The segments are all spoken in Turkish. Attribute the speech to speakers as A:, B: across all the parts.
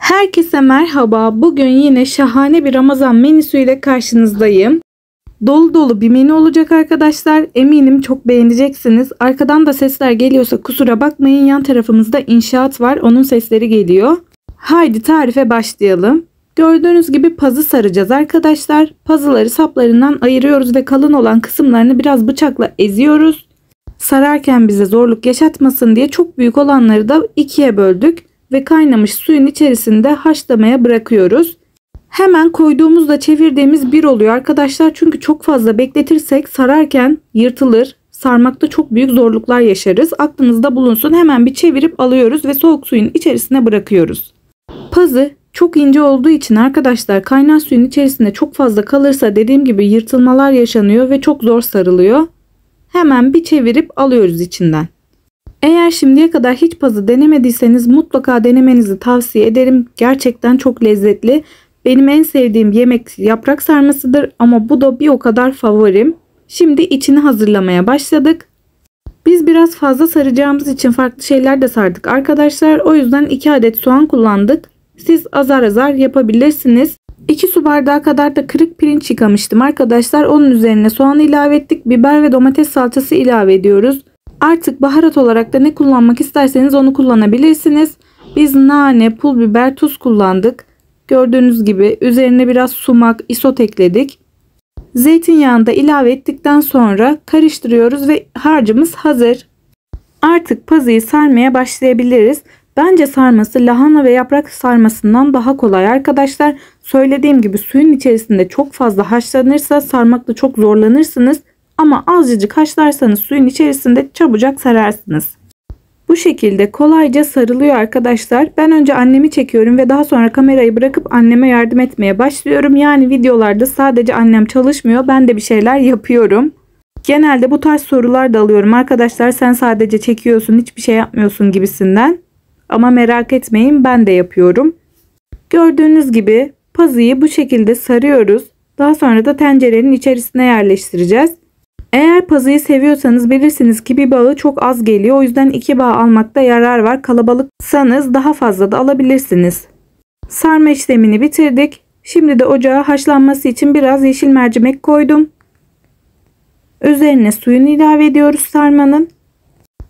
A: Herkese merhaba. Bugün yine şahane bir Ramazan menüsüyle karşınızdayım. Dolu dolu bir menü olacak arkadaşlar. Eminim çok beğeneceksiniz. Arkadan da sesler geliyorsa kusura bakmayın. Yan tarafımızda inşaat var. Onun sesleri geliyor. Haydi tarife başlayalım. Gördüğünüz gibi pazı saracağız arkadaşlar. Pazıları saplarından ayırıyoruz ve kalın olan kısımlarını biraz bıçakla eziyoruz. Sararken bize zorluk yaşatmasın diye çok büyük olanları da ikiye böldük ve kaynamış suyun içerisinde haşlamaya bırakıyoruz. Hemen koyduğumuzda çevirdiğimiz bir oluyor arkadaşlar. Çünkü çok fazla bekletirsek sararken yırtılır. Sarmakta çok büyük zorluklar yaşarız. Aklınızda bulunsun. Hemen bir çevirip alıyoruz ve soğuk suyun içerisine bırakıyoruz. Pazı çok ince olduğu için arkadaşlar kaynar suyun içerisinde çok fazla kalırsa dediğim gibi yırtılmalar yaşanıyor ve çok zor sarılıyor. Hemen bir çevirip alıyoruz içinden. Eğer şimdiye kadar hiç pazı denemediyseniz mutlaka denemenizi tavsiye ederim. Gerçekten çok lezzetli. Benim en sevdiğim yemek yaprak sarmasıdır ama bu da bir o kadar favorim. Şimdi içini hazırlamaya başladık. Biz biraz fazla saracağımız için farklı şeyler de sardık arkadaşlar. O yüzden 2 adet soğan kullandık. Siz azar azar yapabilirsiniz. 2 su bardağı kadar da kırık pirinç yıkamıştım arkadaşlar. Onun üzerine soğan ilave ettik. Biber ve domates salçası ilave ediyoruz. Artık baharat olarak da ne kullanmak isterseniz onu kullanabilirsiniz. Biz nane, pul biber, tuz kullandık. Gördüğünüz gibi üzerine biraz sumak, isot ekledik. Zeytinyağını da ilave ettikten sonra karıştırıyoruz ve harcımız hazır. Artık pazıyı sarmaya başlayabiliriz. Bence sarması lahana ve yaprak sarmasından daha kolay arkadaşlar. Söylediğim gibi suyun içerisinde çok fazla haşlanırsa sarmakta çok zorlanırsınız. Ama azıcık haşlarsanız suyun içerisinde çabucak sararsınız. Bu şekilde kolayca sarılıyor arkadaşlar. Ben önce annemi çekiyorum ve daha sonra kamerayı bırakıp anneme yardım etmeye başlıyorum. Yani videolarda sadece annem çalışmıyor, ben de bir şeyler yapıyorum. Genelde bu tarz sorular da alıyorum arkadaşlar. Sen sadece çekiyorsun, hiçbir şey yapmıyorsun gibisinden. Ama merak etmeyin, ben de yapıyorum. Gördüğünüz gibi pazıyı bu şekilde sarıyoruz. Daha sonra da tencerenin içerisine yerleştireceğiz. Eğer pazıyı seviyorsanız bilirsiniz ki bir bağı çok az geliyor. O yüzden 2 bağ almakta yarar var. Kalabalıksanız daha fazla da alabilirsiniz. Sarma işlemini bitirdik. Şimdi de ocağa haşlanması için biraz yeşil mercimek koydum. Üzerine suyunu ilave ediyoruz sarmanın.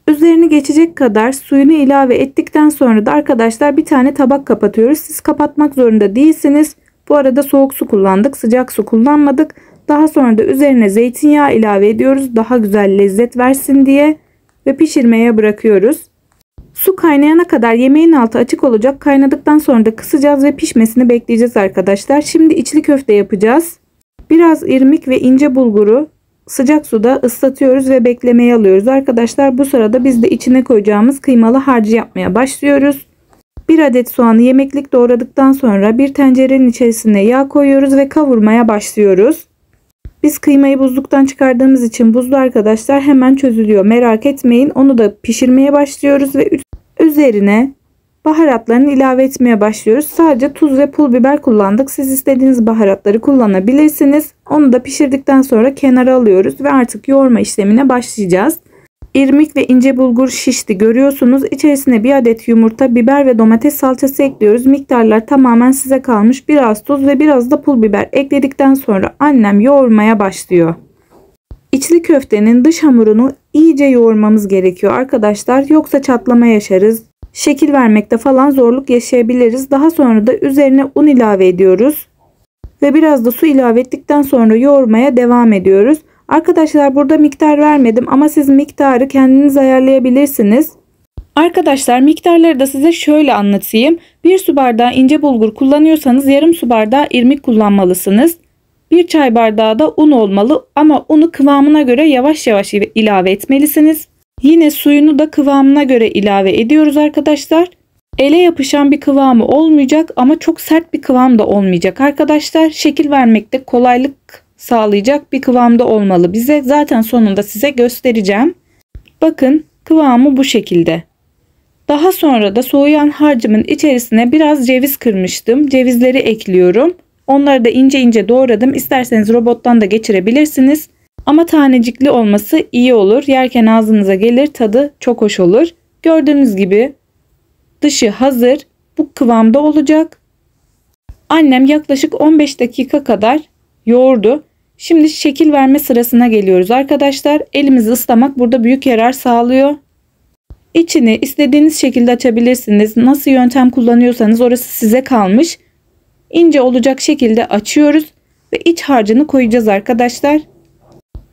A: Üzerini geçecek kadar suyunu ilave ettikten sonra da arkadaşlar bir tane tabak kapatıyoruz. Siz kapatmak zorunda değilsiniz. Bu arada soğuk su kullandık, sıcak su kullanmadık. Daha sonra da üzerine zeytinyağı ilave ediyoruz. Daha güzel lezzet versin diye ve pişirmeye bırakıyoruz. Su kaynayana kadar yemeğin altı açık olacak. Kaynadıktan sonra da kısacağız ve pişmesini bekleyeceğiz arkadaşlar. Şimdi içli köfte yapacağız. Biraz irmik ve ince bulguru sıcak suda ıslatıyoruz ve beklemeye alıyoruz arkadaşlar. Bu sırada biz de içine koyacağımız kıymalı harcı yapmaya başlıyoruz. 1 adet soğanı yemeklik doğradıktan sonra bir tencerenin içerisine yağ koyuyoruz ve kavurmaya başlıyoruz. Biz kıymayı buzluktan çıkardığımız için buzlu arkadaşlar hemen çözülüyor. Merak etmeyin. Onu da pişirmeye başlıyoruz ve üzerine baharatlarını ilave etmeye başlıyoruz. Sadece tuz ve pul biber kullandık. Siz istediğiniz baharatları kullanabilirsiniz. Onu da pişirdikten sonra kenara alıyoruz ve artık yoğurma işlemine başlayacağız. İrmik ve ince bulgur şişti görüyorsunuz. İçerisine 1 adet yumurta, biber ve domates salçası ekliyoruz. Miktarlar tamamen size kalmış. Biraz tuz ve biraz da pul biber ekledikten sonra annem yoğurmaya başlıyor. İçli köftenin dış hamurunu iyice yoğurmamız gerekiyor arkadaşlar. Yoksa çatlama yaşarız. Şekil vermekte falan zorluk yaşayabiliriz. Daha sonra da üzerine un ilave ediyoruz. Ve biraz da su ilave ettikten sonra yoğurmaya devam ediyoruz. Arkadaşlar burada miktar vermedim ama siz miktarı kendiniz ayarlayabilirsiniz. Arkadaşlar miktarları da size şöyle anlatayım. 1 su bardağı ince bulgur kullanıyorsanız yarım su bardağı irmik kullanmalısınız. 1 çay bardağı da un olmalı ama unu kıvamına göre yavaş yavaş ilave etmelisiniz. Yine suyunu da kıvamına göre ilave ediyoruz arkadaşlar. Ele yapışan bir kıvamı olmayacak ama çok sert bir kıvam da olmayacak arkadaşlar. Şekil vermekte kolaylık sağlayacak bir kıvamda olmalı bize. Zaten sonunda size göstereceğim. Bakın kıvamı bu şekilde. Daha sonra da soğuyan harcımın içerisine biraz ceviz kırmıştım. Cevizleri ekliyorum. Onları da ince ince doğradım. İsterseniz robottan da geçirebilirsiniz. Ama tanecikli olması iyi olur. Yerken ağzınıza gelir, tadı çok hoş olur. Gördüğünüz gibi dışı hazır. bu kıvamda olacak. Annem yaklaşık 15 dakika kadar yoğurdu. Şimdi şekil verme sırasına geliyoruz arkadaşlar. Elimizi ıslamak burada büyük yarar sağlıyor. İçini istediğiniz şekilde açabilirsiniz. Nasıl yöntem kullanıyorsanız orası size kalmış. İnce olacak şekilde açıyoruz ve iç harcını koyacağız arkadaşlar.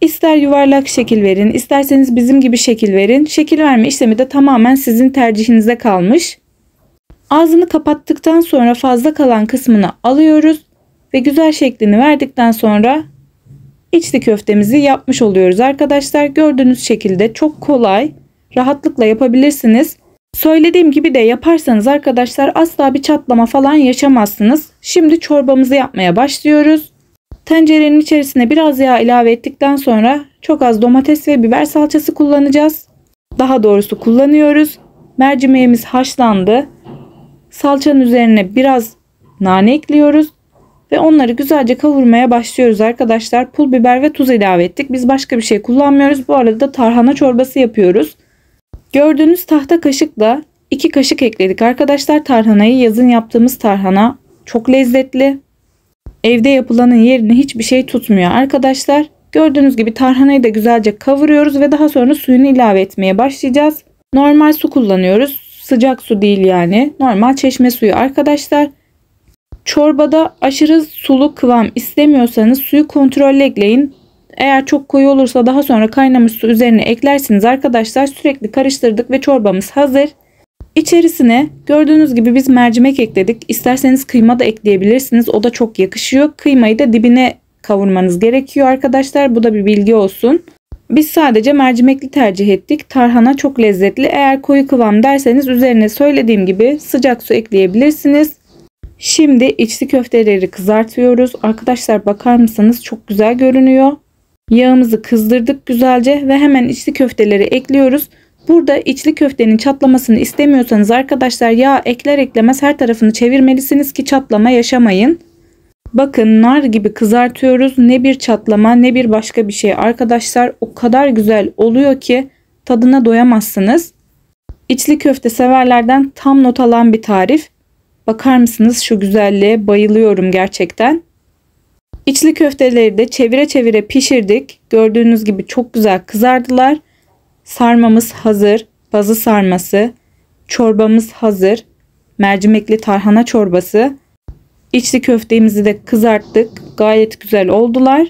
A: İster yuvarlak şekil verin, isterseniz bizim gibi şekil verin. Şekil verme işlemi de tamamen sizin tercihinize kalmış. Ağzını kapattıktan sonra fazla kalan kısmını alıyoruz ve güzel şeklini verdikten sonra içli köftemizi yapmış oluyoruz arkadaşlar. Gördüğünüz şekilde çok kolay, rahatlıkla yapabilirsiniz. Söylediğim gibi de yaparsanız arkadaşlar asla bir çatlama falan yaşamazsınız. Şimdi çorbamızı yapmaya başlıyoruz. Tencerenin içerisine biraz yağ ilave ettikten sonra çok az domates ve biber salçası kullanacağız. Daha doğrusu kullanıyoruz. Mercimeğimiz haşlandı. Salçanın üzerine biraz nane ekliyoruz ve onları güzelce kavurmaya başlıyoruz arkadaşlar. Pul biber ve tuz ilave ettik. Biz başka bir şey kullanmıyoruz. Bu arada da tarhana çorbası yapıyoruz. Gördüğünüz tahta kaşıkla 2 kaşık ekledik arkadaşlar tarhanayı. Yazın yaptığımız tarhana çok lezzetli. Evde yapılanın yerini hiçbir şey tutmuyor arkadaşlar. Gördüğünüz gibi tarhanayı da güzelce kavuruyoruz ve daha sonra suyunu ilave etmeye başlayacağız. Normal su kullanıyoruz. Sıcak su değil yani. Normal çeşme suyu arkadaşlar. Çorbada aşırı sulu kıvam istemiyorsanız suyu kontrollü ekleyin. Eğer çok koyu olursa daha sonra kaynamış su üzerine eklersiniz arkadaşlar. Sürekli karıştırdık ve çorbamız hazır. İçerisine gördüğünüz gibi biz mercimek ekledik. İsterseniz kıyma da ekleyebilirsiniz. O da çok yakışıyor. Kıymayı da dibine kavurmanız gerekiyor arkadaşlar. Bu da bir bilgi olsun. Biz sadece mercimekli tercih ettik. Tarhana çok lezzetli. Eğer koyu kıvam derseniz üzerine söylediğim gibi sıcak su ekleyebilirsiniz. Şimdi içli köfteleri kızartıyoruz. Arkadaşlar bakar mısınız? Çok güzel görünüyor. Yağımızı kızdırdık güzelce ve hemen içli köfteleri ekliyoruz. Burada içli köftenin çatlamasını istemiyorsanız arkadaşlar yağ ekler eklemez her tarafını çevirmelisiniz ki çatlama yaşamayın. Bakın nar gibi kızartıyoruz. Ne bir çatlama ne bir başka bir şey arkadaşlar. O kadar güzel oluyor ki tadına doyamazsınız. İçli köfte severlerden tam not alan bir tarif. Bakar mısınız şu güzelliğe, bayılıyorum gerçekten. İçli köfteleri de çevire çevire pişirdik. Gördüğünüz gibi çok güzel kızardılar. Sarmamız hazır. Pazı sarması. Çorbamız hazır. Mercimekli tarhana çorbası. İçli köftemizi de kızarttık. Gayet güzel oldular.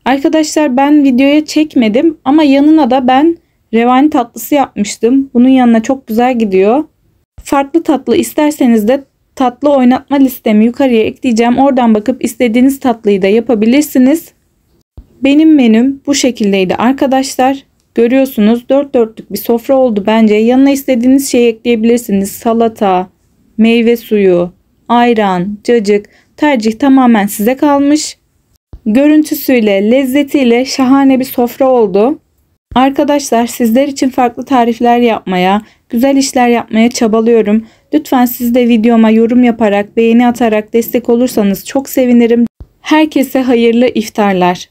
A: Arkadaşlar ben videoya çekmedim ama yanına da ben revani tatlısı yapmıştım. Bunun yanına çok güzel gidiyor. Farklı tatlı isterseniz de tatlı oynatma listemi yukarıya ekleyeceğim. Oradan bakıp istediğiniz tatlıyı da yapabilirsiniz. Benim menüm bu şekildeydi arkadaşlar. Görüyorsunuz 4 dörtlük bir sofra oldu bence. Yanına istediğiniz şeyi ekleyebilirsiniz. Salata, meyve suyu, ayran, cacık. Tercih tamamen size kalmış. Görüntüsüyle, lezzetiyle şahane bir sofra oldu. Arkadaşlar sizler için farklı tarifler yapmaya, güzel işler yapmaya çabalıyorum. Lütfen siz de videoma yorum yaparak, beğeni atarak destek olursanız çok sevinirim. Herkese hayırlı iftarlar.